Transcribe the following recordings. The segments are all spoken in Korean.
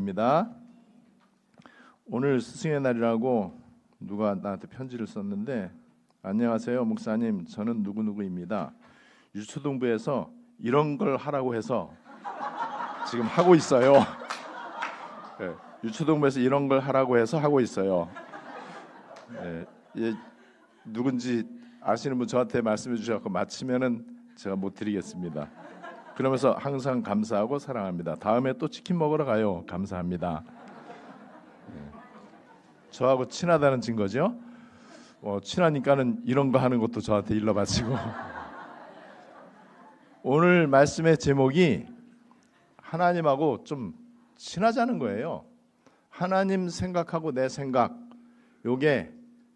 입니다. 오늘 스승의 날이라고 누가 나한테 편지를 썼는데, 안녕하세요 목사님, 저는 누구누구입니다. 유초동부에서 이런 걸 하라고 해서 지금 하고 있어요. 네, 유초동부에서 이런 걸 하라고 해서 하고 있어요. 네, 누군지 아시는 분 저한테 말씀해 주셔서 마치면은 제가 못 드리겠습니다. 그러면서 항상 감사하고 사랑합니다. 다음에 또 치킨 먹으러 가요. 감사합니다. 저하고 친하다는 증거죠. 친하니까는 이런 거 하는 것도 저한테 일러 바치고. 오늘 말씀의 제목이 하나님하고 좀 친하자는 거예요. 하나님 생각하고 내 생각, 요게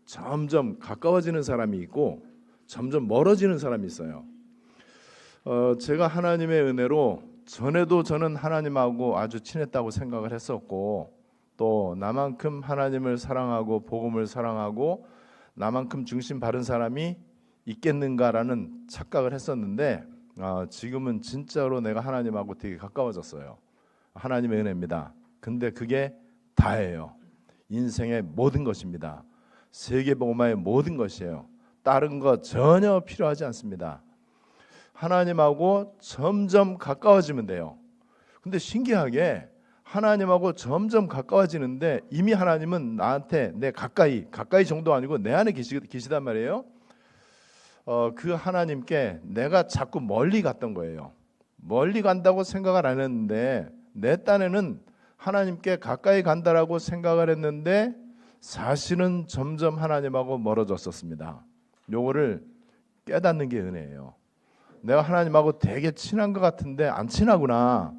점점 가까워지는 사람이 있고 점점 멀어지는 사람이 있어요. 제가 하나님의 은혜로 전에도 저는 하나님하고 아주 친했다고 생각을 했었고, 또 나만큼 하나님을 사랑하고 복음을 사랑하고 나만큼 중심 바른 사람이 있겠는가라는 착각을 했었는데, 지금은 진짜로 내가 하나님하고 되게 가까워졌어요. 하나님의 은혜입니다. 근데 그게 다예요. 인생의 모든 것입니다. 세계복음화의 모든 것이에요. 다른 거 전혀 필요하지 않습니다. 하나님하고 점점 가까워지면 돼요. 근데 신기하게 하나님하고 점점 가까워지는데 이미 하나님은 나한테 내 가까이 정도 아니고 내 안에 계시단 말이에요. 그 하나님께 내가 자꾸 멀리 갔던 거예요. 멀리 간다고 생각을 안 했는데 내 딴에는 하나님께 가까이 간다라고 생각을 했는데 사실은 점점 하나님하고 멀어졌었습니다. 요거를 깨닫는 게 은혜예요. 내가 하나님하고 되게 친한 것 같은데 안 친하구나.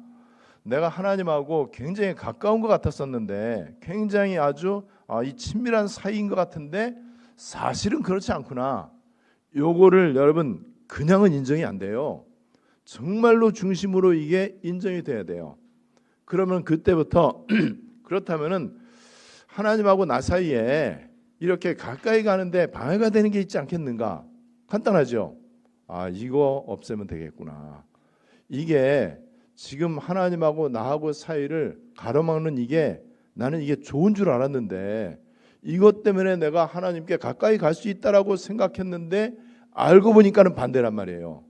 내가 하나님하고 굉장히 가까운 것 같았었는데 굉장히 아주 이 친밀한 사이인 것 같은데 사실은 그렇지 않구나. 요거를 여러분 그냥은 인정이 안 돼요. 정말로 중심으로 이게 인정이 돼야 돼요. 그러면 그때부터 그렇다면은 하나님하고 나 사이에 이렇게 가까이 가는데 방해가 되는 게 있지 않겠는가? 간단하죠. 이거 없애면 되겠구나. 이게 지금 하나님하고 나하고 사이를 가로막는 이게 나는 이게 좋은 줄 알았는데 이것 때문에 내가 하나님께 가까이 갈 수 있다라고 생각했는데 알고 보니까는 반대란 말이에요.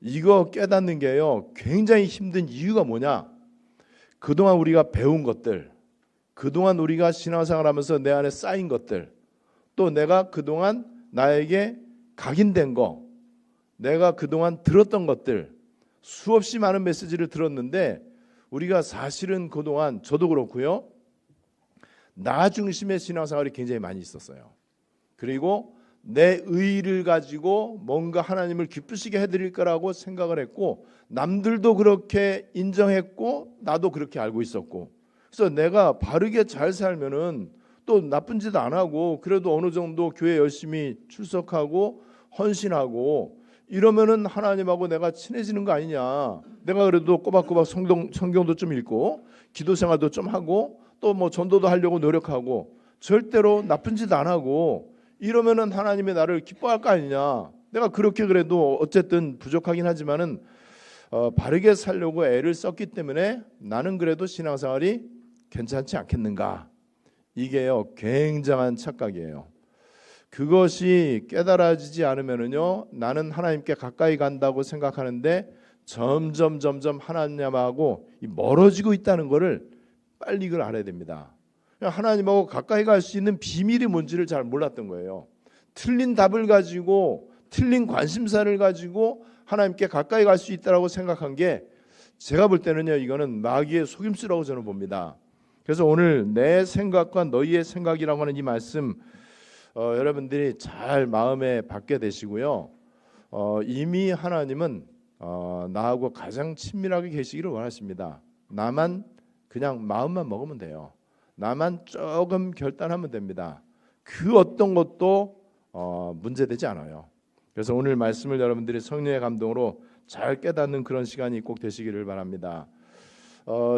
이거 깨닫는 게요 굉장히 힘든 이유가 뭐냐? 그동안 우리가 배운 것들, 그동안 우리가 신앙생활하면서 내 안에 쌓인 것들, 또 내가 그동안 나에게 각인된 거, 내가 그동안 들었던 것들, 수없이 많은 메시지를 들었는데 우리가 사실은 그동안 저도 그렇고요, 나 중심의 신앙생활이 굉장히 많이 있었어요. 그리고 내 의의를 가지고 뭔가 하나님을 기쁘시게 해드릴 거라고 생각을 했고 남들도 그렇게 인정했고 나도 그렇게 알고 있었고, 그래서 내가 바르게 잘 살면은 또 나쁜 짓 안 하고 그래도 어느 정도 교회 열심히 출석하고 헌신하고 이러면은 하나님하고 내가 친해지는 거 아니냐. 내가 그래도 꼬박꼬박 성경도 좀 읽고 기도 생활도 좀 하고 또 뭐 전도도 하려고 노력하고 절대로 나쁜 짓 안 하고 이러면은 하나님이 나를 기뻐할 거 아니냐. 내가 그렇게 그래도 어쨌든 부족하긴 하지만은 바르게 살려고 애를 썼기 때문에 나는 그래도 신앙생활이 괜찮지 않겠는가. 이게요 굉장한 착각이에요. 그것이 깨달아지지 않으면은요 나는 하나님께 가까이 간다고 생각하는데 점점 하나님하고 멀어지고 있다는 것을 빨리 이걸 알아야 됩니다. 하나님하고 가까이 갈 수 있는 비밀이 뭔지를 잘 몰랐던 거예요. 틀린 답을 가지고 틀린 관심사를 가지고 하나님께 가까이 갈 수 있다라고 생각한 게 제가 볼 때는요 이거는 마귀의 속임수라고 저는 봅니다. 그래서 오늘 내 생각과 너희의 생각이라고 하는 이 말씀 여러분들이 잘 마음에 받게 되시고요. 이미 하나님은 나하고 가장 친밀하게 계시기를 원하십니다. 나만 그냥 마음만 먹으면 돼요. 나만 조금 결단하면 됩니다. 그 어떤 것도 문제되지 않아요. 그래서 오늘 말씀을 여러분들이 성령의 감동으로 잘 깨닫는 그런 시간이 꼭 되시기를 바랍니다.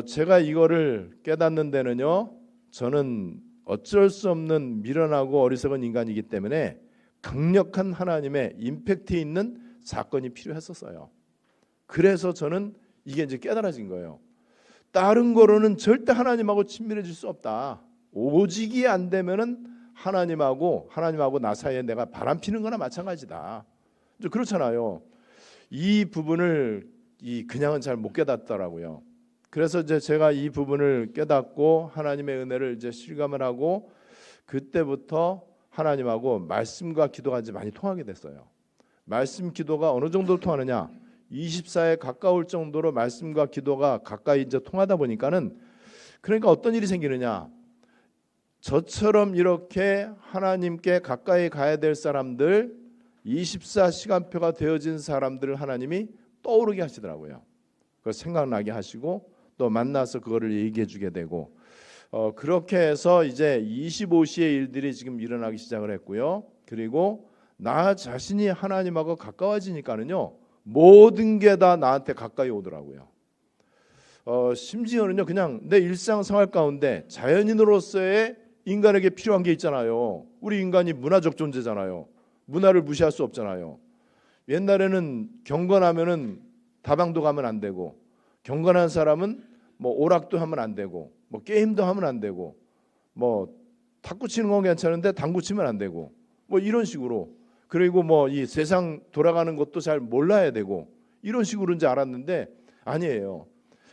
제가 이거를 깨닫는 데는요 저는 어쩔 수 없는 미련하고 어리석은 인간이기 때문에 강력한 하나님의 임팩트 있는 사건이 필요했었어요. 그래서 저는 이게 이제 깨달아진 거예요. 다른 거로는 절대 하나님하고 친밀해질 수 없다. 오직이 안 되면은 하나님하고 나 사이에 내가 바람 피는 거나 마찬가지다. 그렇잖아요. 이 부분을 그냥은 잘 못 깨닫더라고요. 그래서 이제 제가 이 부분을 깨닫고 하나님의 은혜를 이제 실감을 하고 그때부터 하나님하고 말씀과 기도가 이제 많이 통하게 됐어요. 말씀 기도가 어느 정도로 통하느냐? 24에 가까울 정도로 말씀과 기도가 가까이 이제 통하다 보니까는 그러니까 어떤 일이 생기느냐? 저처럼 이렇게 하나님께 가까이 가야 될 사람들 24시간표가 되어진 사람들을 하나님이 떠오르게 하시더라고요. 그걸 생각나게 하시고 또 만나서 그거를 얘기해 주게 되고 그렇게 해서 이제 25시의 일들이 지금 일어나기 시작을 했고요. 그리고 나 자신이 하나님하고 가까워지니까는요. 모든 게 다 나한테 가까이 오더라고요. 심지어는요. 그냥 내 일상생활 가운데 자연인으로서의 인간에게 필요한 게 있잖아요. 우리 인간이 문화적 존재잖아요. 문화를 무시할 수 없잖아요. 옛날에는 경건하면은 다방도 가면 안 되고 경건한 사람은 뭐 오락도 하면 안 되고 뭐 게임도 하면 안 되고 뭐 탁구 치는 건 괜찮은데 당구 치면 안 되고 뭐 이런 식으로 그리고 뭐 이 세상 돌아가는 것도 잘 몰라야 되고 이런 식으로 이제 알았는데 아니에요.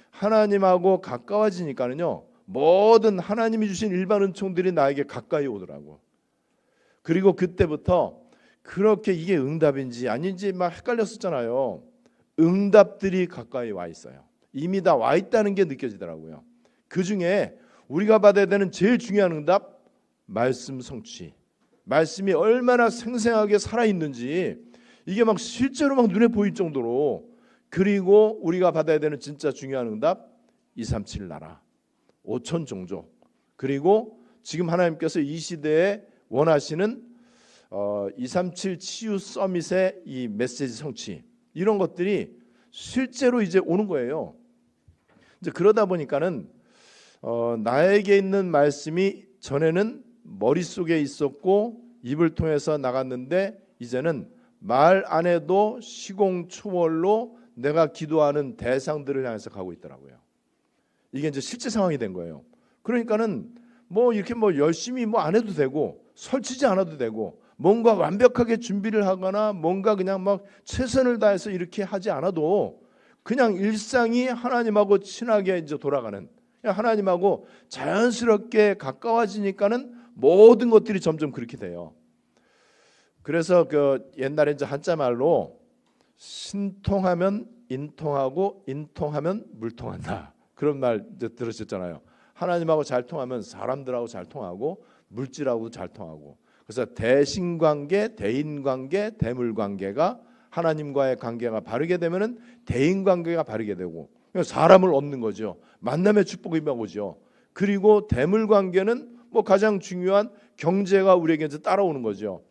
하나님하고 가까워지니까는요. 모든 하나님이 주신 일반 은총들이 나에게 가까이 오더라고. 그리고 그때부터 그렇게 이게 응답인지 아닌지 막 헷갈렸었잖아요. 응답들이 가까이 와 있어요. 이미 다 와 있다는 게 느껴지더라고요. 그중에 우리가 받아야 되는 제일 중요한 응답, 말씀 성취. 말씀이 얼마나 생생하게 살아있는지 이게 막 실제로 막 눈에 보일 정도로 그리고 우리가 받아야 되는 진짜 중요한 응답, 237 나라, 5천 종족 그리고 지금 하나님께서 이 시대에 원하시는 237 치유 서밋의 이 메시지 성취 이런 것들이 실제로 이제 오는 거예요. 이제 그러다 보니까는 나에게 있는 말씀이 전에는 머릿속에 있었고 입을 통해서 나갔는데 이제는 말 안 해도 시공초월로 내가 기도하는 대상들을 향해서 가고 있더라고요. 이게 이제 실제 상황이 된 거예요. 그러니까는 뭐 이렇게 뭐 열심히 뭐 안 해도 되고 설치지 않아도 되고 뭔가 완벽하게 준비를 하거나 뭔가 그냥 막 최선을 다해서 이렇게 하지 않아도 그냥 일상이 하나님하고 친하게 이제 돌아가는 하나님하고 자연스럽게 가까워지니까는 모든 것들이 점점 그렇게 돼요. 그래서 그 옛날에 이제 한자 말로 신통하면 인통하고 인통하면 물통한다. 그런 말 이제 들으셨잖아요. 하나님하고 잘 통하면 사람들하고 잘 통하고 물질하고도 잘 통하고. 그래서 대신관계, 대인관계, 대물관계가 하나님과의 관계가 바르게 되면은 대인관계가 바르게 되고 사람을 얻는 거죠. 만남의 축복이 오죠. 그리고 대물관계는 뭐 가장 중요한 경제가 우리에게 이제 따라오는 거죠.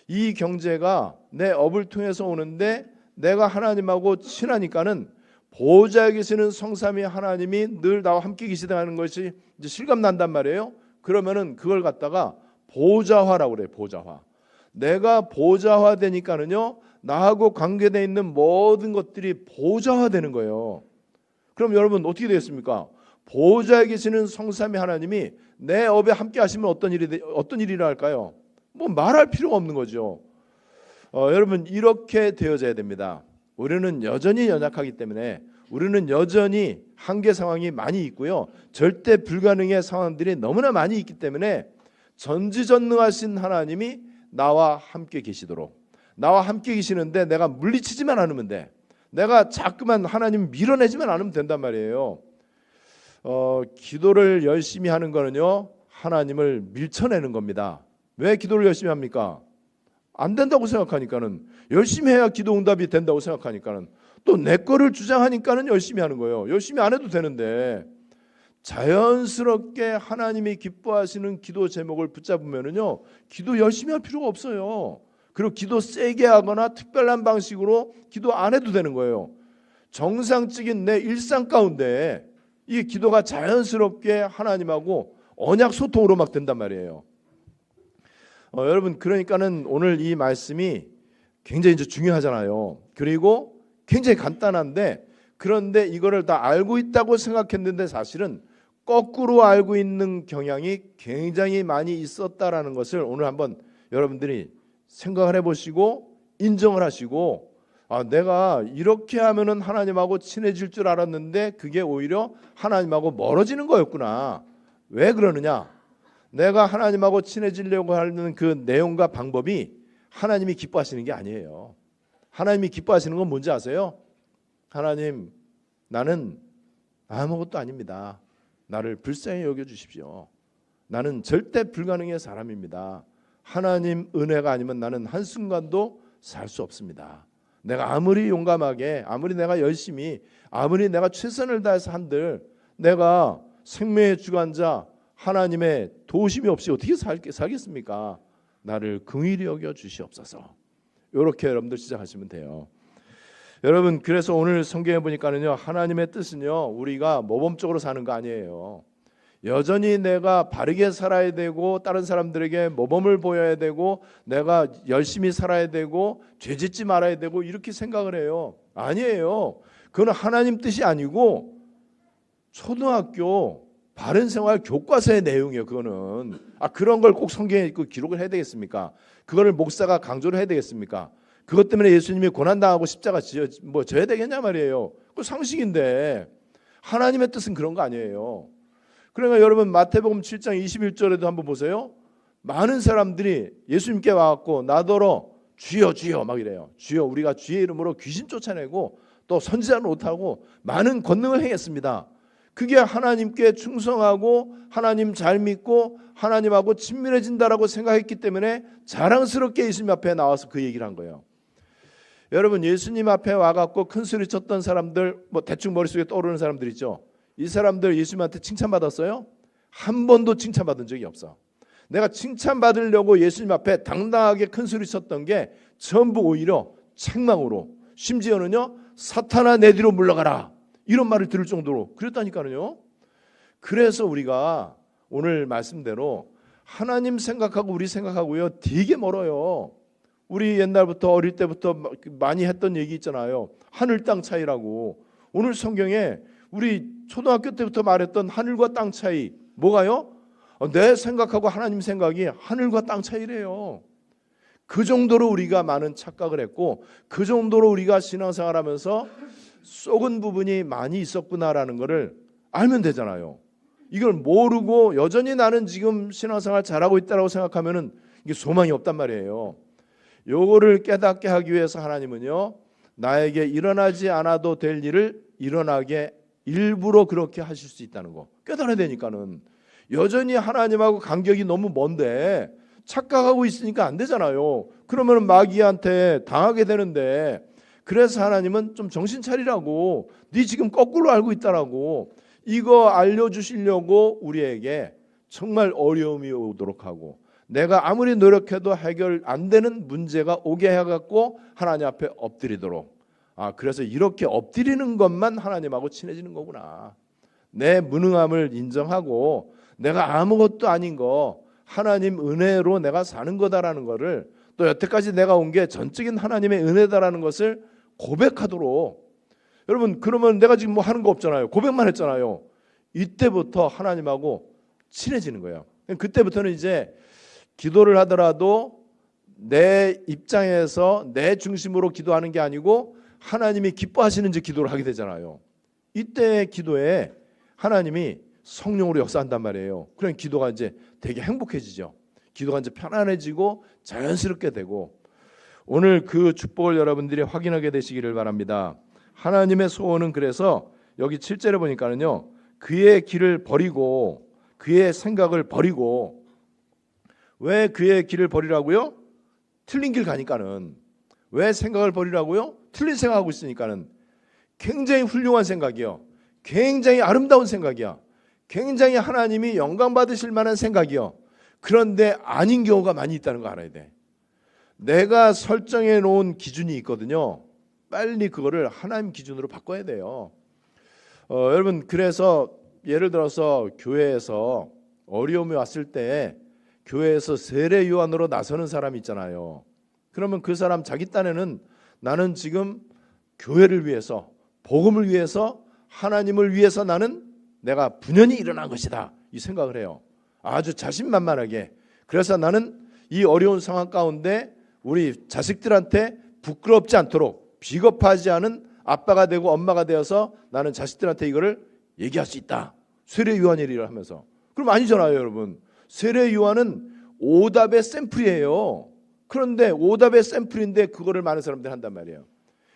이 경제가 내 업을 통해서 오는데 내가 하나님하고 친하니까는 보좌에 계시는 성삼위 하나님이 늘 나와 함께 계시다는 것이 이제 실감 난단 말이에요. 그러면은 그걸 갖다가 보좌화라고 그래요. 보좌화. 내가 보좌화 되니까는요. 나하고 관계되어 있는 모든 것들이 보좌화되는 거예요. 그럼 여러분 어떻게 되겠습니까? 보좌에 계시는 성삼위 하나님이 내 업에 함께 하시면 어떤 일이 일어날까요? 뭐 말할 필요가 없는 거죠. 여러분 이렇게 되어져야 됩니다. 우리는 여전히 연약하기 때문에 우리는 여전히 한계 상황이 많이 있고요. 절대 불가능의 상황들이 너무나 많이 있기 때문에 전지전능하신 하나님이 나와 함께 계시도록 나와 함께 계시는데 내가 물리치지만 않으면 돼. 내가 자꾸만 하나님 밀어내지만 않으면 된단 말이에요. 기도를 열심히 하는 거는요. 하나님을 밀쳐내는 겁니다. 왜 기도를 열심히 합니까? 안 된다고 생각하니까는 열심히 해야 기도 응답이 된다고 생각하니까는 또 내 거를 주장하니까는 열심히 하는 거예요. 열심히 안 해도 되는데 자연스럽게 하나님이 기뻐하시는 기도 제목을 붙잡으면은요 기도 열심히 할 필요가 없어요. 그리고 기도 세게 하거나 특별한 방식으로 기도 안 해도 되는 거예요. 정상적인 내 일상 가운데 이 기도가 자연스럽게 하나님하고 언약 소통으로 막 된단 말이에요. 여러분 그러니까는 오늘 이 말씀이 굉장히 이제 중요하잖아요. 그리고 굉장히 간단한데 그런데 이거를 다 알고 있다고 생각했는데 사실은 거꾸로 알고 있는 경향이 굉장히 많이 있었다라는 것을 오늘 한번 여러분들이 생각을 해보시고 인정을 하시고, 내가 이렇게 하면은 하나님하고 친해질 줄 알았는데 그게 오히려 하나님하고 멀어지는 거였구나. 왜 그러느냐? 내가 하나님하고 친해지려고 하는 그 내용과 방법이 하나님이 기뻐하시는 게 아니에요. 하나님이 기뻐하시는 건 뭔지 아세요? 하나님, 나는 아무것도 아닙니다. 나를 불쌍히 여겨주십시오. 나는 절대 불가능의 사람입니다. 하나님 은혜가 아니면 나는 한순간도 살 수 없습니다. 내가 아무리 용감하게, 아무리 내가 열심히, 아무리 내가 최선을 다해서 한들 내가 생명의 주관자 하나님의 도우심이 없이 어떻게 살겠습니까? 나를 긍휼히 여겨 주시옵소서. 이렇게 여러분들 시작하시면 돼요. 여러분, 그래서 오늘 성경에 보니까는요, 하나님의 뜻은요, 우리가 모범적으로 사는 거 아니에요. 여전히 내가 바르게 살아야 되고 다른 사람들에게 모범을 보여야 되고 내가 열심히 살아야 되고 죄짓지 말아야 되고 이렇게 생각을 해요. 아니에요. 그건 하나님 뜻이 아니고 초등학교 바른생활 교과서의 내용이에요. 그거는 그런 걸 꼭 성경에 기록을 해야 되겠습니까? 그거를 목사가 강조를 해야 되겠습니까? 그것 때문에 예수님이 고난당하고 십자가 져야 되겠냐 말이에요. 그 상식인데 하나님의 뜻은 그런 거 아니에요. 그러니까 여러분 마태복음 7장 21절에도 한번 보세요. 많은 사람들이 예수님께 와갖고 나더러 주여 주여 막 이래요. 주여, 우리가 주의 이름으로 귀신 쫓아내고 또 선지자 노릇하고 많은 권능을 행했습니다. 그게 하나님께 충성하고 하나님 잘 믿고 하나님하고 친밀해진다라고 생각했기 때문에 자랑스럽게 예수님 앞에 나와서 그 얘기를 한 거예요. 여러분, 예수님 앞에 와갖고 큰 소리 쳤던 사람들, 대충 머릿속에 떠오르는 사람들 있죠. 이 사람들 예수님한테 칭찬받았어요? 한 번도 칭찬받은 적이 없어. 내가 칭찬받으려고 예수님 앞에 당당하게 큰 소리 쳤던 게 전부 오히려 책망으로, 심지어는요, 사탄아 내 뒤로 물러가라, 이런 말을 들을 정도로 그랬다니까요. 그래서 우리가 오늘 말씀대로 하나님 생각하고 우리 생각하고요 되게 멀어요. 우리 옛날부터 어릴 때부터 많이 했던 얘기 있잖아요. 하늘 땅 차이라고. 오늘 성경에 우리 초등학교 때부터 말했던 하늘과 땅 차이, 뭐가요? 내 생각하고 하나님 생각이 하늘과 땅 차이래요. 그 정도로 우리가 많은 착각을 했고 그 정도로 우리가 신앙생활하면서 썩은 부분이 많이 있었구나라는 것을 알면 되잖아요. 이걸 모르고 여전히 나는 지금 신앙생활 잘하고 있다고 생각하면은 이게 소망이 없단 말이에요. 요거를 깨닫게 하기 위해서 하나님은요, 나에게 일어나지 않아도 될 일을 일어나게 일부러 그렇게 하실 수 있다는 거 깨달아야 되니까는. 여전히 하나님하고 간격이 너무 먼데 착각하고 있으니까 안 되잖아요. 그러면 마귀한테 당하게 되는데, 그래서 하나님은 좀 정신 차리라고, 네 지금 거꾸로 알고 있다라고 이거 알려주시려고 우리에게 정말 어려움이 오도록 하고 내가 아무리 노력해도 해결 안 되는 문제가 오게 해갖고 하나님 앞에 엎드리도록. 그래서 이렇게 엎드리는 것만 하나님하고 친해지는 거구나. 내 무능함을 인정하고 내가 아무것도 아닌 거 하나님 은혜로 내가 사는 거다라는 거를, 또 여태까지 내가 온 게 전적인 하나님의 은혜다라는 것을 고백하도록. 여러분, 그러면 내가 지금 뭐 하는 거 없잖아요. 고백만 했잖아요. 이때부터 하나님하고 친해지는 거예요. 그때부터는 이제 기도를 하더라도 내 입장에서 내 중심으로 기도하는 게 아니고 하나님이 기뻐하시는지 기도를 하게 되잖아요. 이때 기도에 하나님이 성령으로 역사한단 말이에요. 그럼 기도가 이제 되게 행복해지죠. 기도가 이제 편안해지고 자연스럽게 되고, 오늘 그 축복을 여러분들이 확인하게 되시기를 바랍니다. 하나님의 소원은 그래서 여기 7절에 보니까는요, 그의 길을 버리고 그의 생각을 버리고. 왜 그의 길을 버리라고요? 틀린 길 가니까는. 왜 생각을 버리라고요? 틀린 생각하고 있으니까는. 굉장히 훌륭한 생각이요, 굉장히 아름다운 생각이야, 굉장히 하나님이 영광 받으실 만한 생각이요, 그런데 아닌 경우가 많이 있다는 거 알아야 돼. 내가 설정해 놓은 기준이 있거든요. 빨리 그거를 하나님 기준으로 바꿔야 돼요. 여러분, 그래서 예를 들어서 교회에서 어려움이 왔을 때 교회에서 세례 요한으로 나서는 사람이 있잖아요. 그러면 그 사람 자기 딴에는 나는 지금 교회를 위해서 복음을 위해서 하나님을 위해서 나는 내가 분연히 일어난 것이다 이 생각을 해요. 아주 자신만만하게. 그래서 나는 이 어려운 상황 가운데 우리 자식들한테 부끄럽지 않도록 비겁하지 않은 아빠가 되고 엄마가 되어서 나는 자식들한테 이거를 얘기할 수 있다. 세례 요한 일을 하면서. 그럼 아니잖아요 여러분. 세례 요한은 오답의 샘플이에요. 그런데 오답의 샘플인데 그거를 많은 사람들이 한단 말이에요.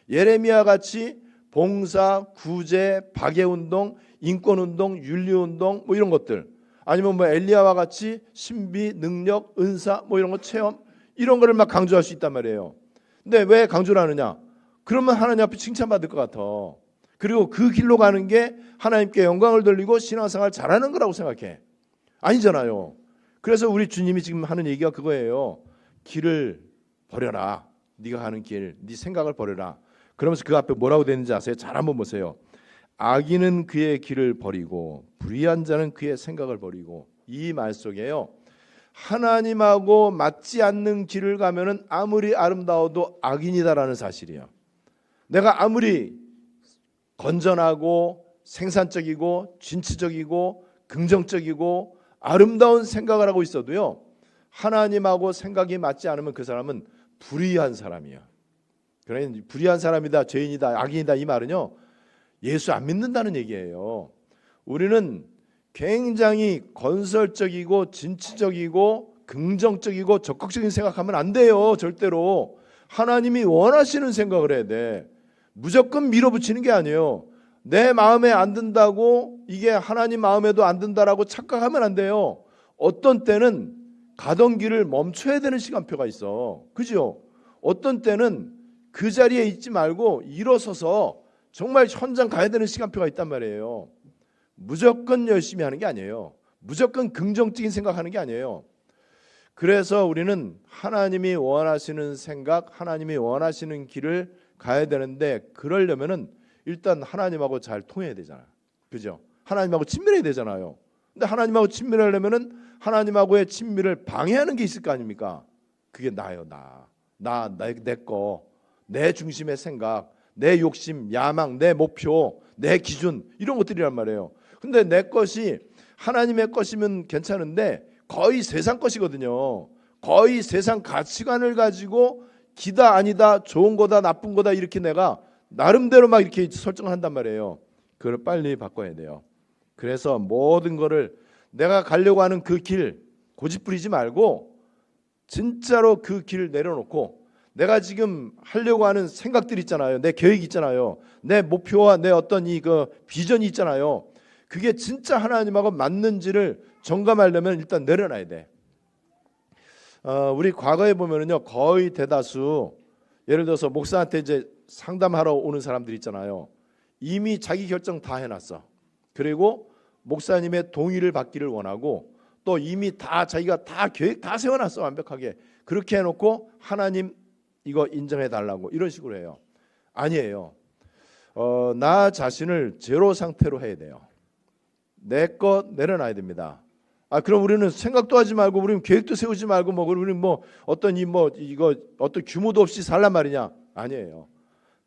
예레미야 같이 봉사, 구제, 박해운동, 인권운동, 윤리운동 뭐 이런 것들, 아니면 뭐 엘리야와 같이 신비, 능력, 은사 뭐 이런 거 체험 이런 거를 막 강조할 수 있단 말이에요. 근데 왜 강조를 하느냐? 그러면 하나님 앞에 칭찬받을 것 같아. 그리고 그 길로 가는 게 하나님께 영광을 돌리고 신앙생활 잘하는 거라고 생각해. 아니잖아요. 그래서 우리 주님이 지금 하는 얘기가 그거예요. 길을 버려라. 네가 가는 길, 네 생각을 버려라. 그러면서 그 앞에 뭐라고 되는지 아세요? 잘 한번 보세요. 악인은 그의 길을 버리고 불의한 자는 그의 생각을 버리고. 이 말 속에요, 하나님하고 맞지 않는 길을 가면은 아무리 아름다워도 악인이다라는 사실이에요. 내가 아무리 건전하고 생산적이고 진취적이고 긍정적이고 아름다운 생각을 하고 있어도요, 하나님하고 생각이 맞지 않으면 그 사람은 불의한 사람이에요. 그러니까 불의한 사람이다, 죄인이다, 악인이다 이 말은요, 예수 안 믿는다는 얘기예요. 우리는 굉장히 건설적이고 진취적이고 긍정적이고 적극적인 생각하면 안 돼요. 절대로. 하나님이 원하시는 생각을 해야 돼. 무조건 밀어붙이는 게 아니에요. 내 마음에 안 든다고 이게 하나님 마음에도 안 든다라고 착각하면 안 돼요. 어떤 때는 가던 길을 멈춰야 되는 시간표가 있어. 그죠? 어떤 때는 그 자리에 있지 말고 일어서서 정말 현장 가야 되는 시간표가 있단 말이에요. 무조건 열심히 하는 게 아니에요. 무조건 긍정적인 생각하는 게 아니에요. 그래서 우리는 하나님이 원하시는 생각, 하나님이 원하시는 길을 가야 되는데, 그러려면은 일단 하나님하고 잘 통해야 되잖아요. 그죠? 하나님하고 친밀해야 되잖아요. 근데 하나님하고 친밀하려면은 하나님하고의 친밀을 방해하는 게 있을 거 아닙니까? 그게 나요, 내 거, 내 중심의 생각, 내 욕심, 야망, 내 목표, 내 기준 이런 것들이란 말이에요. 근데 내 것이 하나님의 것이면 괜찮은데 거의 세상 것이거든요. 거의 세상 가치관을 가지고 기다 아니다, 좋은 거다 나쁜 거다 이렇게 내가 나름대로 막 이렇게 설정을 한단 말이에요. 그걸 빨리 바꿔야 돼요. 그래서 모든 거를 내가 가려고 하는 그 길 고집부리지 말고 진짜로 그 길을 내려놓고, 내가 지금 하려고 하는 생각들 있잖아요. 내 계획 있잖아요. 내 목표와 내 어떤 그 비전이 있잖아요. 그게 진짜 하나님하고 맞는지를 점검하려면 일단 내려놔야 돼. 우리 과거에 보면은요, 거의 대다수 예를 들어서 목사한테 이제 상담하러 오는 사람들 있잖아요. 이미 자기 결정 다 해놨어. 그리고 목사님의 동의를 받기를 원하고, 또 이미 다 자기가 다 계획 다 세워놨어, 완벽하게. 그렇게 해놓고 하나님 이거 인정해 달라고 이런 식으로 해요. 아니에요. 나 자신을 제로 상태로 해야 돼요. 내 것 내려놔야 됩니다. 그럼 우리는 생각도 하지 말고, 우리는 계획도 세우지 말고, 우리는 어떤 이거 어떤 규모도 없이 살란 말이냐? 아니에요.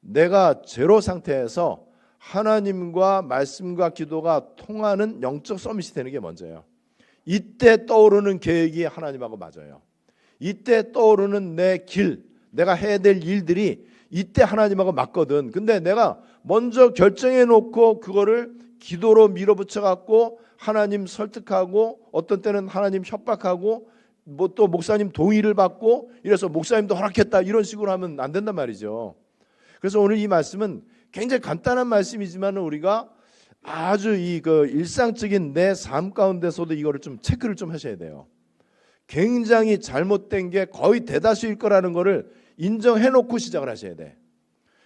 내가 제로 상태에서 하나님과 말씀과 기도가 통하는 영적 서밋이 되는 게 먼저예요. 이때 떠오르는 계획이 하나님하고 맞아요. 이때 떠오르는 내 길, 내가 해야 될 일들이 이때 하나님하고 맞거든. 근데 내가 먼저 결정해 놓고 그거를 기도로 밀어붙여 갖고 하나님 설득하고, 어떤 때는 하나님 협박하고, 또 목사님 동의를 받고, 이래서 목사님도 허락했다 이런 식으로 하면 안 된단 말이죠. 그래서 오늘 이 말씀은 굉장히 간단한 말씀이지만 우리가 아주 그 일상적인 내 삶 가운데서도 이거를 좀 체크를 좀 하셔야 돼요. 굉장히 잘못된 게 거의 대다수일 거라는 거를 인정해 놓고 시작을 하셔야 돼.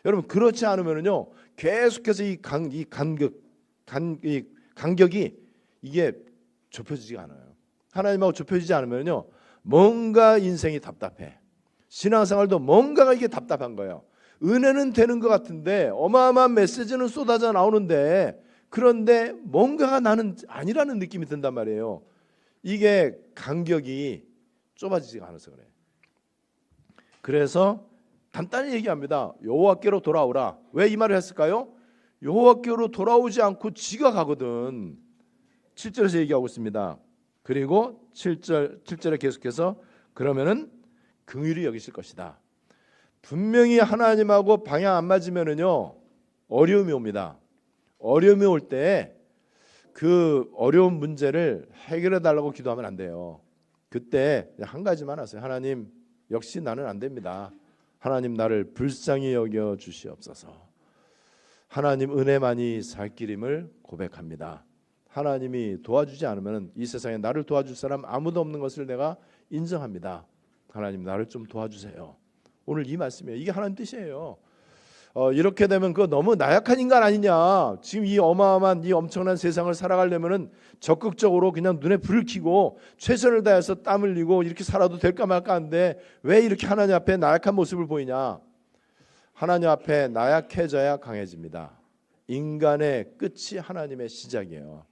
여러분, 그렇지 않으면요, 계속해서 이 간격이 이게 좁혀지지가 않아요. 하나님하고 좁혀지지 않으면요, 뭔가 인생이 답답해. 신앙생활도 뭔가가 이게 답답한 거예요. 은혜는 되는 것 같은데, 어마어마한 메시지는 쏟아져 나오는데, 그런데 뭔가가 나는 아니라는 느낌이 든단 말이에요. 이게 간격이 좁아지지가 않아서 그래. 그래서 간단히 얘기합니다. 여호와께로 돌아오라. 왜 이 말을 했을까요? 여호와께로 돌아오지 않고 지가 가거든. 7절에서 얘기하고 있습니다. 그리고 7절에 계속해서 그러면은 긍휼히 여기실 것이다. 분명히 하나님하고 방향 안 맞으면은요 어려움이 옵니다. 어려움이 올 때 그 어려운 문제를 해결해 달라고 기도하면 안 돼요. 그때 한 가지만 하세요. 하나님, 역시 나는 안 됩니다. 하나님, 나를 불쌍히 여겨 주시옵소서. 하나님, 은혜만이 살 길임을 고백합니다. 하나님이 도와주지 않으면 이 세상에 나를 도와줄 사람 아무도 없는 것을 내가 인정합니다. 하나님, 나를 좀 도와주세요. 오늘 이 말씀이에요. 이게 하나님 뜻이에요. 이렇게 되면 그거 너무 나약한 인간 아니냐. 지금 이 어마어마한 이 엄청난 세상을 살아가려면은 적극적으로 그냥 눈에 불을 켜고 최선을 다해서 땀 흘리고 이렇게 살아도 될까 말까 한데 왜 이렇게 하나님 앞에 나약한 모습을 보이냐. 하나님 앞에 나약해져야 강해집니다. 인간의 끝이 하나님의 시작이에요.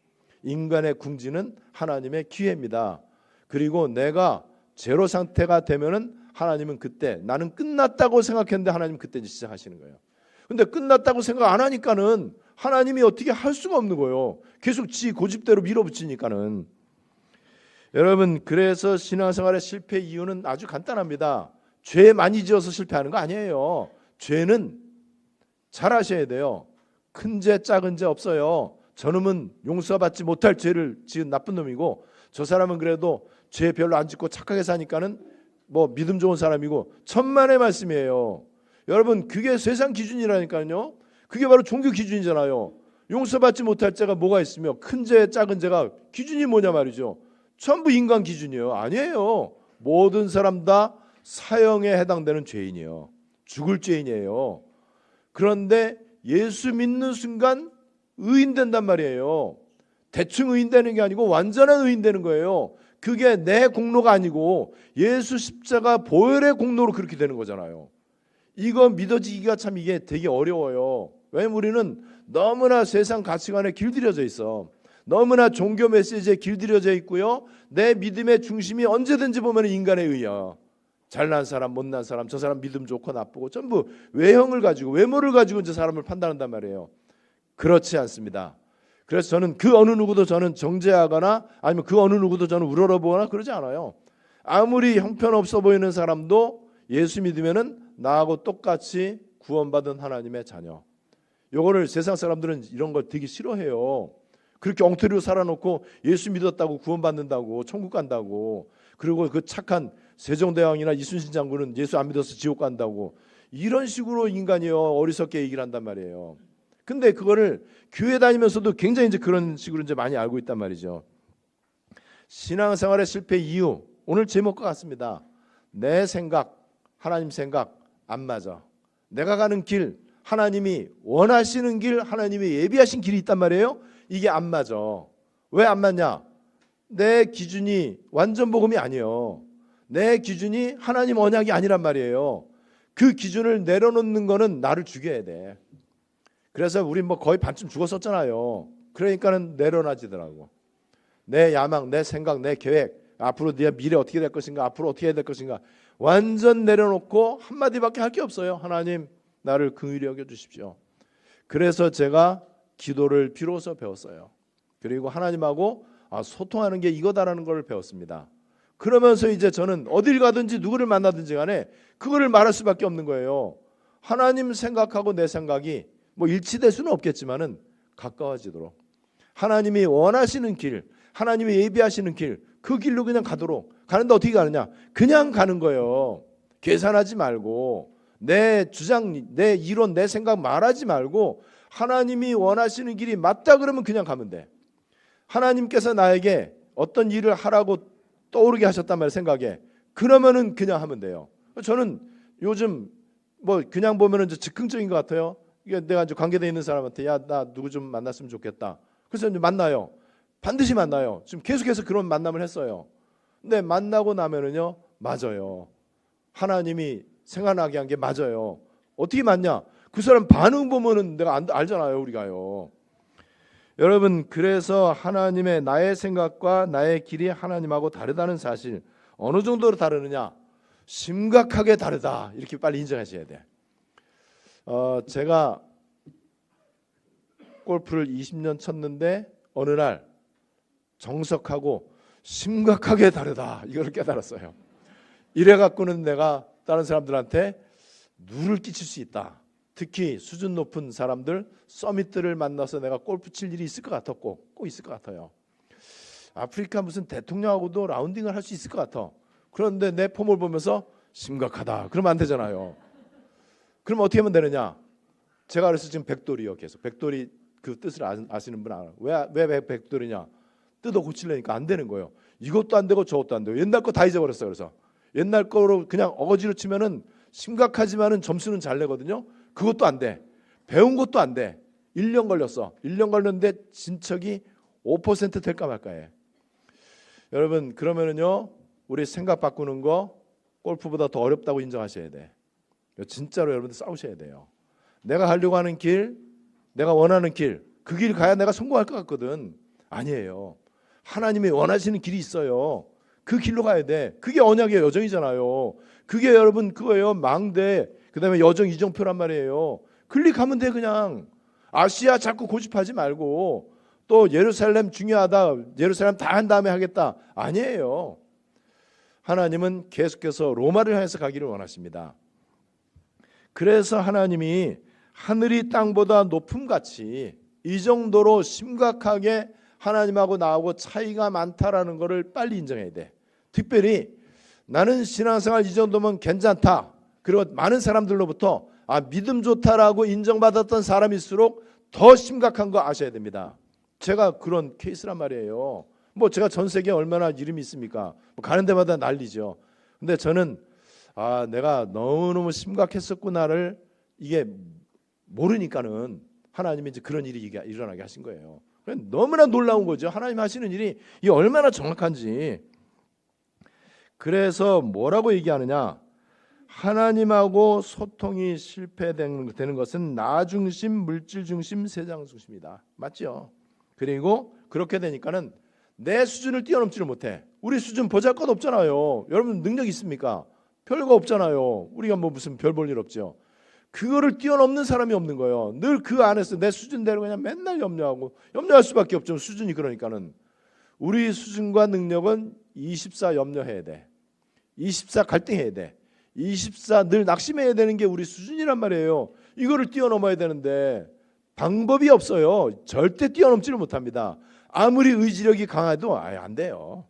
인간의 궁지는 하나님의 기회입니다. 그리고 내가 제로 상태가 되면은 하나님은 그때 나는 끝났다고 생각했는데 하나님 그때 시작하시는 거예요. 근데 끝났다고 생각 안 하니까는 하나님이 어떻게 할 수가 없는 거예요. 계속 지 고집대로 밀어붙이니까는. 여러분, 그래서 신앙생활의 실패 이유는 아주 간단합니다. 죄 많이 지어서 실패하는 거 아니에요. 죄는 잘 아셔야 돼요. 큰 죄 작은 죄 없어요. 저놈은 용서받지 못할 죄를 지은 나쁜 놈이고 저 사람은 그래도 죄 별로 안 짓고 착하게 사니까는 뭐 믿음 좋은 사람이고 천만의 말씀이에요. 여러분, 그게 세상 기준이라니까요. 그게 바로 종교 기준이잖아요. 용서받지 못할 죄가 뭐가 있으며 큰 죄 작은 죄가 기준이 뭐냐 말이죠. 전부 인간 기준이에요. 아니에요. 모든 사람 다 사형에 해당되는 죄인이에요. 죽을 죄인이에요. 그런데 예수 믿는 순간 의인 된단 말이에요. 대충 의인 되는 게 아니고 완전한 의인 되는 거예요. 그게 내 공로가 아니고 예수 십자가 보혈의 공로로 그렇게 되는 거잖아요. 이거 믿어지기가 참 이게 되게 어려워요. 왜냐면 우리는 너무나 세상 가치관에 길들여져 있어. 너무나 종교 메시지에 길들여져 있고요. 내 믿음의 중심이 언제든지 보면 인간의 의야. 잘난 사람, 못난 사람, 저 사람 믿음 좋고 나쁘고 전부 외형을 가지고 외모를 가지고 이제 사람을 판단한단 말이에요. 그렇지 않습니다. 그래서 저는 그 어느 누구도 저는 정죄하거나 아니면 그 어느 누구도 저는 우러러보거나 그러지 않아요. 아무리 형편없어 보이는 사람도 예수 믿으면은 나하고 똑같이 구원받은 하나님의 자녀. 요거를 세상 사람들은 이런 걸 되게 싫어해요. 그렇게 엉터리로 살아놓고 예수 믿었다고 구원받는다고 천국 간다고, 그리고 그 착한 세종대왕이나 이순신 장군은 예수 안 믿어서 지옥 간다고, 이런 식으로 인간이요 어리석게 얘기를 한단 말이에요. 근데 그거를 교회 다니면서도 굉장히 이제 그런 식으로 이제 많이 알고 있단 말이죠. 신앙생활의 실패 이유, 오늘 제목과 같습니다. 내 생각, 하나님 생각 안 맞아. 내가 가는 길, 하나님이 원하시는 길, 하나님이 예비하신 길이 있단 말이에요. 이게 안 맞아. 왜 안 맞냐? 내 기준이 완전 복음이 아니에요. 내 기준이 하나님 언약이 아니란 말이에요. 그 기준을 내려놓는 거는 나를 죽여야 돼. 그래서 우리 뭐 거의 반쯤 죽었었잖아요. 그러니까는 내려놔지더라고. 내 야망, 내 생각, 내 계획, 앞으로 네 미래 어떻게 될 것인가, 앞으로 어떻게 해야 될 것인가 완전 내려놓고 한마디밖에 할 게 없어요. 하나님, 나를 긍휼히 여겨 주십시오. 그래서 제가 기도를 비로소 배웠어요. 그리고 하나님하고 소통하는 게 이거다라는 걸 배웠습니다. 그러면서 이제 저는 어딜 가든지 누구를 만나든지 간에 그거를 말할 수밖에 없는 거예요. 하나님 생각하고 내 생각이 뭐 일치될 수는 없겠지만은 가까워지도록, 하나님이 원하시는 길, 하나님이 예비하시는 길, 그 길로 그냥 가도록. 가는데 어떻게 가느냐? 그냥 가는 거예요. 계산하지 말고 내 주장, 내 이론, 내 생각 말하지 말고 하나님이 원하시는 길이 맞다 그러면 그냥 가면 돼. 하나님께서 나에게 어떤 일을 하라고 떠오르게 하셨단 말이에요. 생각에. 그러면은 그냥 하면 돼요. 저는 요즘 뭐 그냥 보면은 즉흥적인 것 같아요. 이게 내가 이제 관계돼 있는 사람한테 야, 나 누구 좀 만났으면 좋겠다. 그래서 이제 만나요. 반드시 만나요. 지금 계속해서 그런 만남을 했어요. 근데 만나고 나면은요, 맞아요. 하나님이 생각나게 한 게 맞아요. 어떻게 맞냐? 그 사람 반응 보면은 내가 알잖아요, 우리가요. 여러분, 그래서 하나님의 나의 생각과 나의 길이 하나님하고 다르다는 사실, 어느 정도로 다르느냐? 심각하게 다르다. 이렇게 빨리 인정하셔야 돼. 제가 골프를 20년 쳤는데 어느 날 정석하고 심각하게 다르다 이걸 깨달았어요. 이래 갖고는 내가 다른 사람들한테 누를 끼칠 수 있다. 특히 수준 높은 사람들, 서밋들을 만나서 내가 골프 칠 일이 있을 것 같았고 꼭 있을 것 같아요. 아프리카 무슨 대통령하고도 라운딩을 할 수 있을 것 같아. 그런데 내 폼을 보면서 심각하다. 그러면 안 되잖아요. 그럼 어떻게 하면 되느냐? 제가 그래서 지금 백돌이요. 계속 백돌이 그 뜻을 아시는 분 알아요. 왜 백돌이냐? 뜯어 고치려니까 안 되는 거예요. 이것도 안 되고 저것도 안 되고 옛날 거 다 잊어버렸어요. 그래서 옛날 거로 그냥 어거지로 치면은 심각하지만은 점수는 잘 내거든요. 그것도 안 돼. 배운 것도 안 돼. 1년 걸렸어. 1년 걸렸는데 진척이 5% 될까 말까해. 여러분 그러면은요 우리 생각 바꾸는 거 골프보다 더 어렵다고 인정하셔야 돼. 진짜로 여러분들 싸우셔야 돼요. 내가 가려고 하는 길, 내가 원하는 길, 그 길 가야 내가 성공할 것 같거든. 아니에요. 하나님이 원하시는 길이 있어요. 그 길로 가야 돼. 그게 언약의 여정이잖아요. 그게 여러분 그거예요. 망대, 그다음에 여정 이정표란 말이에요. 클릭하면 돼 그냥. 아시아 자꾸 고집하지 말고 또 예루살렘 중요하다. 예루살렘 다 한 다음에 하겠다. 아니에요. 하나님은 계속해서 로마를 향해서 가기를 원하십니다. 그래서 하나님이 하늘이 땅보다 높음같이 이 정도로 심각하게 하나님하고 나하고 차이가 많다라는 것을 빨리 인정해야 돼. 특별히 나는 신앙생활 이 정도면 괜찮다. 그리고 많은 사람들로부터 믿음 좋다라고 인정받았던 사람일수록 더 심각한 거 아셔야 됩니다. 제가 그런 케이스란 말이에요. 뭐 제가 전 세계에 얼마나 이름이 있습니까? 가는 데마다 난리죠. 근데 저는 내가 너무너무 심각했었구나를 이게 모르니까는 하나님이 이제 그런 일이 일어나게 하신 거예요. 너무나 놀라운 거죠. 하나님 하시는 일이 이게 얼마나 정확한지. 그래서 뭐라고 얘기하느냐? 하나님하고 소통이 실패되는 것은 나 중심, 물질 중심, 세상 중심이다. 맞죠? 그리고 그렇게 되니까는 내 수준을 뛰어넘지를 못해. 우리 수준 보잘것 없잖아요. 여러분 능력 있습니까? 별거 없잖아요. 우리가 뭐 무슨 별 볼 일 없죠. 그거를 뛰어넘는 사람이 없는 거예요. 늘 그 안에서 내 수준대로 그냥 맨날 염려할 수밖에 없죠. 수준이 그러니까는. 우리 수준과 능력은 24 염려해야 돼. 24 갈등해야 돼. 24 늘 낙심해야 되는 게 우리 수준이란 말이에요. 이거를 뛰어넘어야 되는데 방법이 없어요. 절대 뛰어넘지를 못합니다. 아무리 의지력이 강해도 안 돼요.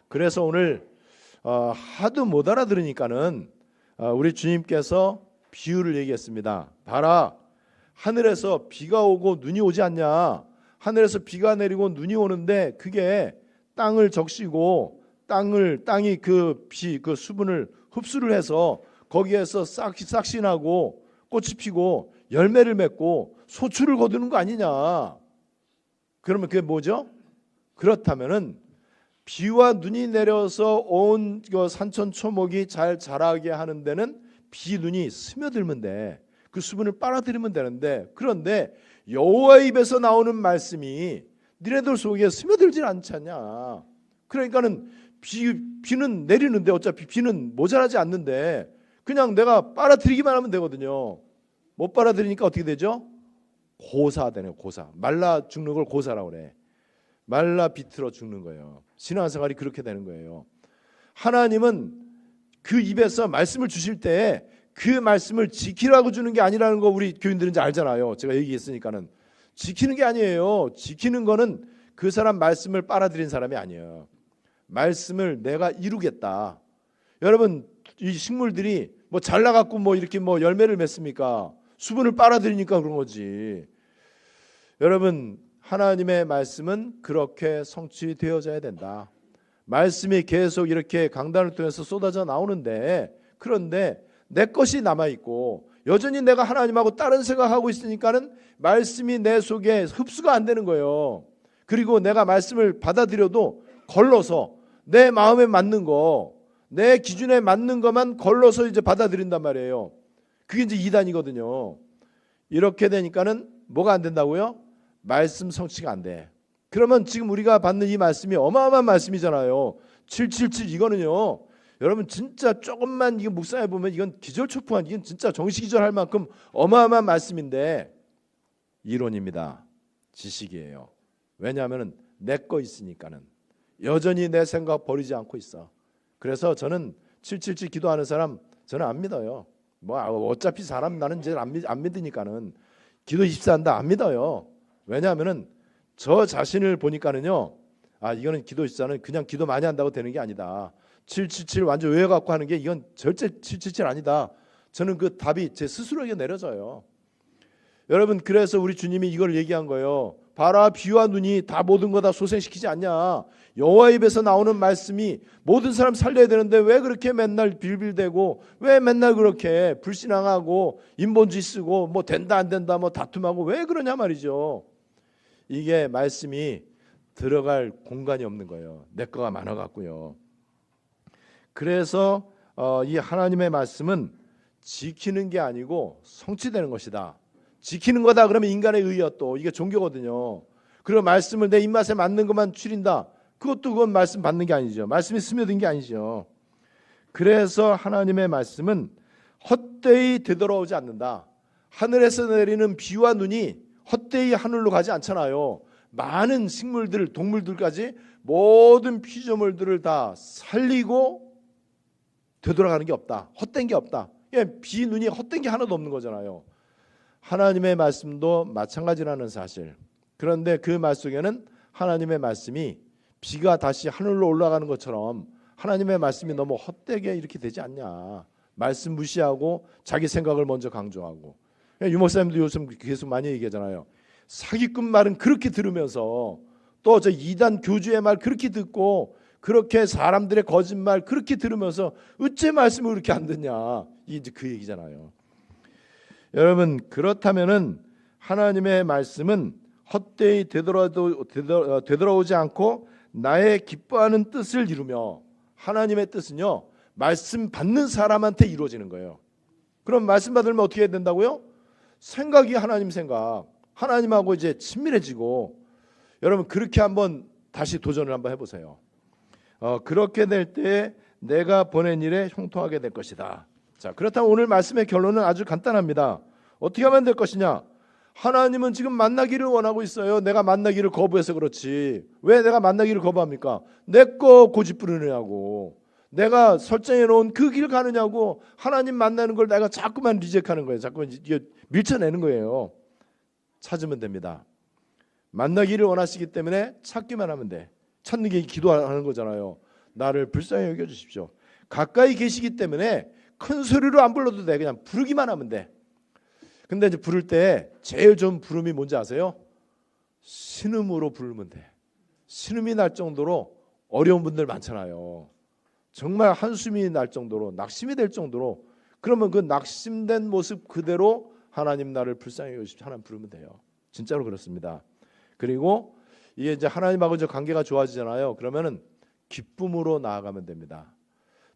그래서 오늘 하도 못 알아들으니까는 우리 주님께서 비유를 얘기했습니다. 봐라, 하늘에서 비가 오고 눈이 오지 않냐? 하늘에서 비가 내리고 눈이 오는데 그게 땅을 적시고 땅이 그 수분을 흡수를 해서 거기에서 싹신하고 꽃이 피고 열매를 맺고 소출을 거두는 거 아니냐? 그러면 그게 뭐죠? 그렇다면은 비와 눈이 내려서 온 산천 초목이 잘 자라게 하는 데는 비 눈이 스며들면 돼. 그 수분을 빨아들이면 되는데, 그런데 여호와의 입에서 나오는 말씀이 니네들 속에 스며들질 않잖냐. 그러니까는 비는 내리는데 어차피 비는 모자라지 않는데 그냥 내가 빨아들이기만 하면 되거든요. 못 빨아들이니까 어떻게 되죠? 고사되네요. 고사. 말라 죽는 걸 고사라고 그래. 말라 비틀어 죽는 거예요. 신앙생활이 그렇게 되는 거예요. 하나님은 그 입에서 말씀을 주실 때 그 말씀을 지키라고 주는 게 아니라는 거 우리 교인들은 이제 알잖아요. 제가 얘기했으니까는. 지키는 게 아니에요. 지키는 거는 그 사람 말씀을 빨아들인 사람이 아니에요. 말씀을 내가 이루겠다. 여러분 이 식물들이 뭐 잘 나갖고 뭐 이렇게 뭐 열매를 맺습니까? 수분을 빨아들이니까 그런 거지. 여러분 하나님의 말씀은 그렇게 성취되어져야 된다. 말씀이 계속 이렇게 강단을 통해서 쏟아져 나오는데, 그런데 내 것이 남아있고 여전히 내가 하나님하고 다른 생각하고 있으니까는 말씀이 내 속에 흡수가 안 되는 거예요. 그리고 내가 말씀을 받아들여도 걸러서 내 마음에 맞는 거, 내 기준에 맞는 것만 걸러서 이제 받아들인단 말이에요. 그게 이제 이단이거든요. 이렇게 되니까는 뭐가 안 된다고요? 말씀 성취가 안 돼. 그러면 지금 우리가 받는 이 말씀이 어마어마한 말씀이잖아요. 777 이거는요. 여러분 진짜 조금만 이거 묵상해 보면 이건 기절초풍한, 이건 진짜 정시기절할 만큼 어마어마한 말씀인데 이론입니다. 지식이에요. 왜냐하면 내 거 있으니까는 여전히 내 생각 버리지 않고 있어. 그래서 저는 777 기도하는 사람 저는 안 믿어요. 뭐 어차피 사람 나는 이제 안 믿으니까는 기도 24한다 안 믿어요. 왜냐하면은 저 자신을 보니까는요. 이거는 기도 24는 그냥 기도 많이 한다고 되는 게 아니다. 777 완전 외워 갖고 하는 게 이건 절대 777 아니다. 저는 그 답이 제 스스로에게 내려져요. 여러분 그래서 우리 주님이 이걸 얘기한 거예요. 봐라 비와 눈이 다 모든 거 다 소생시키지 않냐. 여호와 입에서 나오는 말씀이 모든 사람 살려야 되는데 왜 그렇게 맨날 빌빌대고 왜 맨날 그렇게 불신앙하고 인본주의 쓰고 뭐 된다 안 된다 뭐 다툼하고 왜 그러냐 말이죠. 이게 말씀이 들어갈 공간이 없는 거예요. 내 거가 많아 갖고요. 그래서 이 하나님의 말씀은 지키는 게 아니고 성취되는 것이다. 지키는 거다 그러면 인간의 의여 또 이게 종교거든요. 그리고 말씀을 내 입맛에 맞는 것만 추린다. 그건 말씀 받는 게 아니죠. 말씀이 스며든 게 아니죠. 그래서 하나님의 말씀은 헛되이 되돌아오지 않는다. 하늘에서 내리는 비와 눈이 헛되이 하늘로 가지 않잖아요. 많은 식물들, 동물들까지 모든 피조물들을 다 살리고 되돌아가는 게 없다. 헛된 게 없다. 비, 눈이 헛된 게 하나도 없는 거잖아요. 하나님의 말씀도 마찬가지라는 사실. 그런데 그 말 속에는 하나님의 말씀이 비가 다시 하늘로 올라가는 것처럼 하나님의 말씀이 너무 헛되게 이렇게 되지 않냐. 말씀 무시하고 자기 생각을 먼저 강조하고. 유목사님도 요즘 계속 많이 얘기하잖아요. 사기꾼 말은 그렇게 들으면서 또 저 이단 교주의 말 그렇게 듣고 그렇게 사람들의 거짓말 그렇게 들으면서 어째 말씀을 그렇게 안 듣냐. 이제 그 얘기잖아요. 여러분 그렇다면은 하나님의 말씀은 헛되이 되돌아오지 않고 나의 기뻐하는 뜻을 이루며 하나님의 뜻은요 말씀 받는 사람한테 이루어지는 거예요. 그럼 말씀 받으면 어떻게 해야 된다고요? 생각이 하나님 생각, 하나님하고 이제 친밀해지고 여러분 그렇게 한번 다시 도전을 한번 해보세요. 그렇게 될 때 내가 보낸 일에 형통하게 될 것이다. 자, 그렇다면 오늘 말씀의 결론은 아주 간단합니다. 어떻게 하면 될 것이냐? 하나님은 지금 만나기를 원하고 있어요. 내가 만나기를 거부해서 그렇지. 왜 내가 만나기를 거부합니까? 내 거 고집 부르느냐고. 내가 설정해 놓은 그 길 가느냐고. 하나님 만나는 걸 내가 자꾸만 리젝하는 거예요. 자꾸만 밀쳐내는 거예요. 찾으면 됩니다. 만나기를 원하시기 때문에 찾기만 하면 돼. 찾는 게 기도하는 거잖아요. 나를 불쌍히 여겨주십시오. 가까이 계시기 때문에 큰 소리로 안 불러도 돼. 그냥 부르기만 하면 돼. 근데 이제 부를 때 제일 좋은 부름이 뭔지 아세요? 신음으로 부르면 돼. 신음이 날 정도로 어려운 분들 많잖아요. 정말 한숨이 날 정도로 낙심이 될 정도로 그러면 그 낙심된 모습 그대로 하나님 나를 불쌍히 여기십시오. 하나님 부르면 돼요. 진짜로 그렇습니다. 그리고 이게 이제 하나님하고 이제 관계가 좋아지잖아요. 그러면은 기쁨으로 나아가면 됩니다.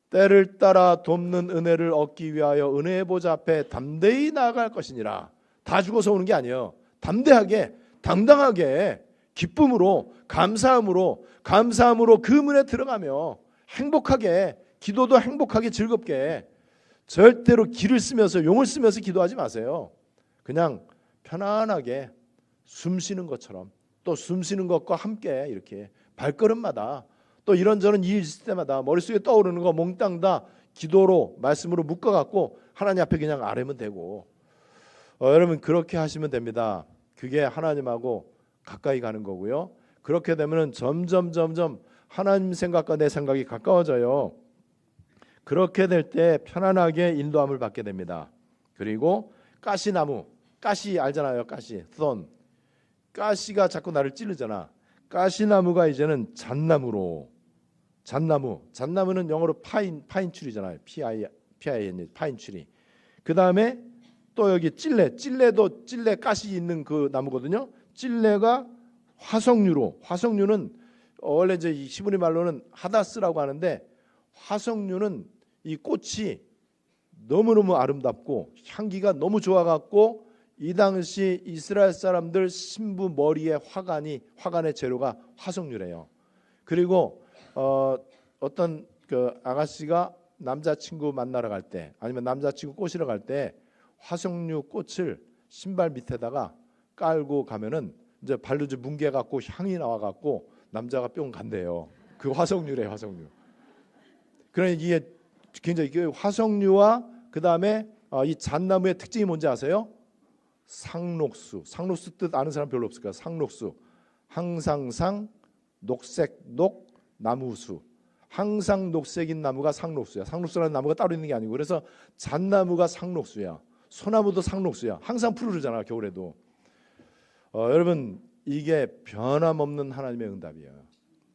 때를 따라 돕는 은혜를 얻기 위하여 은혜의 보좌 앞에 담대히 나아갈 것이니라. 다 죽어서 오는 게 아니에요. 담대하게 당당하게 기쁨으로 감사함으로 그 문에 들어가며 행복하게 기도도 행복하게 즐겁게 절대로 기를 쓰면서 용을 쓰면서 기도하지 마세요. 그냥 편안하게 숨 쉬는 것처럼 또 숨 쉬는 것과 함께 이렇게 발걸음마다 또 이런저런 일이 있을 때마다 머릿속에 떠오르는 거 몽땅 다 기도로 말씀으로 묶어갖고 하나님 앞에 그냥 아뢰면 되고 여러분 그렇게 하시면 됩니다. 그게 하나님하고 가까이 가는 거고요. 그렇게 되면 점점 하나님 생각과 내 생각이 가까워져요. 그렇게 될 때 편안하게 인도함을 받게 됩니다. 그리고 가시나무, 가시 알잖아요. 가시, thorn. 가시가 자꾸 나를 찌르잖아. 가시나무가 이제는 잣나무는 영어로 파인추리잖아요. PIN 파인추리. 그 다음에 또 여기 찔레도 찔레 가시 있는 그 나무거든요. 찔레가 화석류는 원래 이제 히브리 말로는 하다스라고 하는데 화석류는 이 꽃이 너무너무 아름답고 향기가 너무 좋아갖고 이 당시 이스라엘 사람들 신부 머리에 화관의 재료가 화석류래요. 그리고 어떤 그 아가씨가 남자친구 만나러 갈 때 아니면 남자친구 꼬시러 갈 때 화석류 꽃을 신발 밑에다가 깔고 가면은 이제 발로 이제 뭉개 갖고 향이 나와 갖고 남자가 뿅 간대요. 그 화석류래요, 화석류. 그러니까 이게 굉장히 화석류와 그 다음에 이 잣나무의 특징이 뭔지 아세요? 상록수. 상록수 뜻 아는 사람 별로 없을 거야. 상록수. 항상상 녹색녹 나무수. 항상 녹색인 나무가 상록수야. 상록수라는 나무가 따로 있는 게 아니고 그래서 잣나무가 상록수야. 소나무도 상록수야. 항상 푸르르잖아 겨울에도. 여러분 이게 변함없는 하나님의 응답이에요.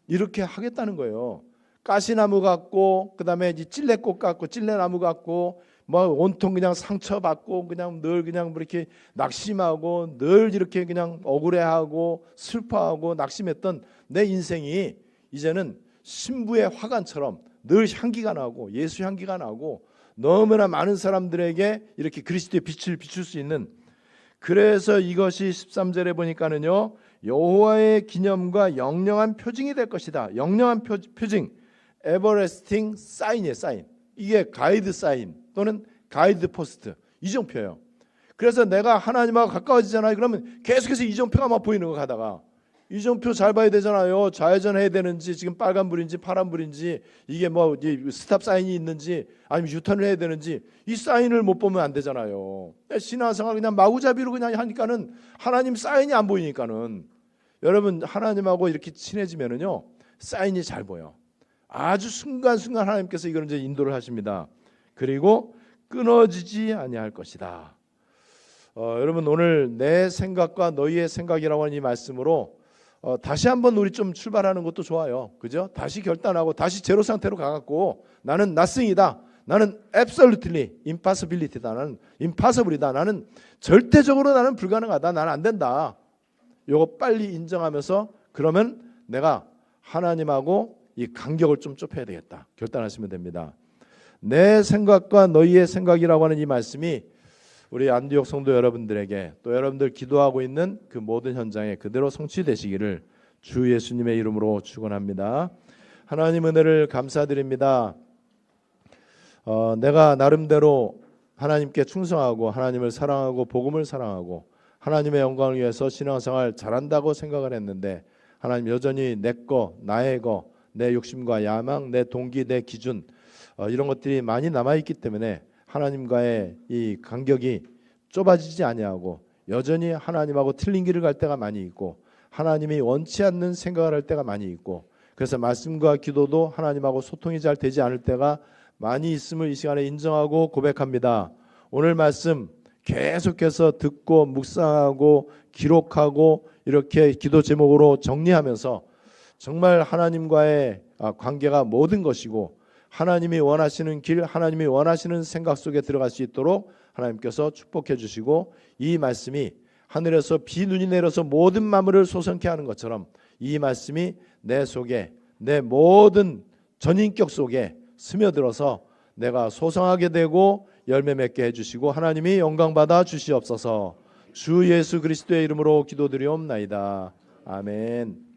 이렇게 하겠다는 거예요. 가시나무 같고 그다음에 이제 찔레꽃 같고 찔레나무 같고 뭐 온통 그냥 상처받고 그냥 늘 그냥 뭐 이렇게 낙심하고 늘 이렇게 그냥 억울해하고 슬퍼하고 낙심했던 내 인생이 이제는 신부의 화관처럼 늘 향기가 나고 예수 향기가 나고 너무나 많은 사람들에게 이렇게 그리스도의 빛을 비출 수 있는, 그래서 이것이 13절에 보니까는요 여호와의 기념과 영영한 표징이 될 것이다. 영영한 표징, 에버레스팅 사인이에요. 사인. 이게 가이드 사인 또는 가이드 포스트, 이정표예요. 그래서 내가 하나님하고 가까워지잖아요. 그러면 계속해서 이정표가 막 보이는 거 가다가 이정표 잘 봐야 되잖아요. 좌회전해야 되는지 지금 빨간불인지 파란불인지 이게 뭐 스탑 사인이 있는지 아니면 유턴을 해야 되는지 이 사인을 못 보면 안 되잖아요. 신앙생활 그냥 마구잡이로 그냥 하니까는 하나님 사인이 안 보이니까는 여러분 하나님하고 이렇게 친해지면은요 사인이 잘 보여. 아주 순간순간 하나님께서 이걸 이제 인도를 하십니다. 그리고 끊어지지 아니할 것이다. 여러분 오늘 내 생각과 너희의 생각이라고 하는 이 말씀으로 다시 한번 우리 좀 출발하는 것도 좋아요. 그죠? 다시 결단하고 다시 제로 상태로 가갖고 나는 nothing이다. 나는 absolutely impossibility다. 나는 impossible이다. 나는 절대적으로 나는 불가능하다. 나는 안 된다. 요거 빨리 인정하면서 그러면 내가 하나님하고 이 간격을 좀 좁혀야 되겠다. 결단하시면 됩니다. 내 생각과 너희의 생각이라고 하는 이 말씀이 우리 안디옥 성도 여러분들에게 또 여러분들 기도하고 있는 그 모든 현장에 그대로 성취되시기를 주 예수님의 이름으로 축원합니다. 하나님 은혜를 감사드립니다. 내가 나름대로 하나님께 충성하고 하나님을 사랑하고 복음을 사랑하고 하나님의 영광을 위해서 신앙생활 잘한다고 생각을 했는데 하나님 여전히 내 거, 나의 거, 내 욕심과 야망, 내 동기, 내 기준 이런 것들이 많이 남아있기 때문에 하나님과의 이 간격이 좁아지지 아니하고 여전히 하나님하고 틀린 길을 갈 때가 많이 있고 하나님이 원치 않는 생각을 할 때가 많이 있고 그래서 말씀과 기도도 하나님하고 소통이 잘 되지 않을 때가 많이 있음을 이 시간에 인정하고 고백합니다. 오늘 말씀 계속해서 듣고 묵상하고 기록하고 이렇게 기도 제목으로 정리하면서 정말 하나님과의 관계가 모든 것이고 하나님이 원하시는 길, 하나님이 원하시는 생각 속에 들어갈 수 있도록 하나님께서 축복해 주시고 이 말씀이 하늘에서 비눈이 내려서 모든 만물을 소성케 하는 것처럼 이 말씀이 내 속에 내 모든 전인격 속에 스며들어서 내가 소성하게 되고 열매 맺게 해주시고 하나님이 영광받아 주시옵소서. 주 예수 그리스도의 이름으로 기도드리옵나이다. 아멘.